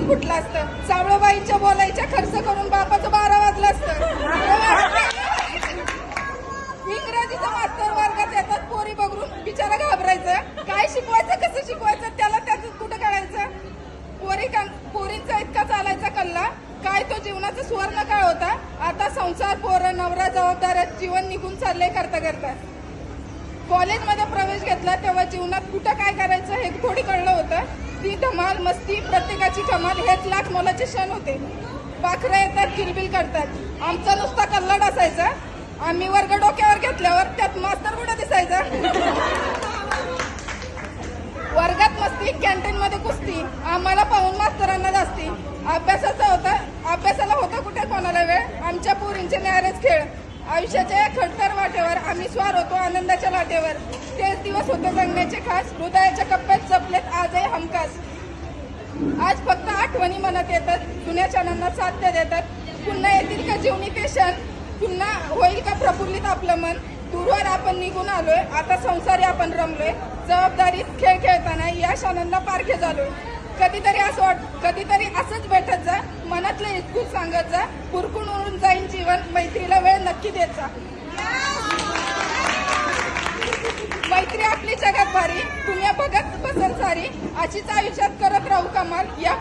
कुठलं असतं. सावळबाईंच्या बोलायच्या खर्च करून बापाचं 12 वाजलं असतं. इंग्रजीचं मास्तर वर्गात येतात, पोरी बघून बिचारा घाबरायचं. काय शिकवायचं, कसं शिकवायचं त्याला त्याचं कुठं कळायचं. पोरींचा इतका चालायचा कल्ला, काय तो जीवनाचा सुवर्ण काळ होता. आता संसार, पोरं, नवरा, जबाबदाऱ्या, जीवन निघून चाललंय करता करता. कॉलेजमध्ये प्रवेश घेतला तेव्हा जीवनात कुठं काय करायचं हे थोडी कळलं होतं. ती धमाल, मस्ती, प्रत्येकाची कमाल हेच लाख मोलाचे क्षण होते. पाखरं येतात, किलबिल करतात. आमचा नुसता कल्लाड असायचा. आम्ही वर्ग डोक्यावर घेतल्यावर त्यात मास्तर कुठं दिसायचा. वर्गात मस्ती, कॅन्टीन मध्ये कुस्ती, आम्हाला पाहून मास्तरांना जास्ती. अभ्यासाला होता कुठे कोणाला वेळ, आमच्या पोरींचे न्यारेच खेळ. आयुष्याच्या खडतर वाटेवर आम्ही स्वार होतो आनंदाच्या लाटेवर. तेच दिवस होते जगण्याचे खास, हृदयाच्या कप्प्यात जपलेत आजही हमखास. आज फक्त आठवणी मनात येतात, जुन्या क्षणांना साध्य देतात. पुन्हा येतील का जीवनी ते क्षण, पुन्हा होईल का प्रफुल्लित आपलं मन. दूरवर आपण निघून आलोय, आता संसारी आपण रमलोय. जबाबदारीत खेळ खेळताना या क्षणांना पारखे झालोय. कधीतरी असंच भेटत जा, मनातलं इतकूच सांगत जा. पुरकून उडून जाईन जीवन, मैत्रीला वेळ नक्की देत जा. मैत्री आपली जगात भारी, दुनिया बघत बसल सारी. अशीच आयुष्यात करत राहू कमाल. या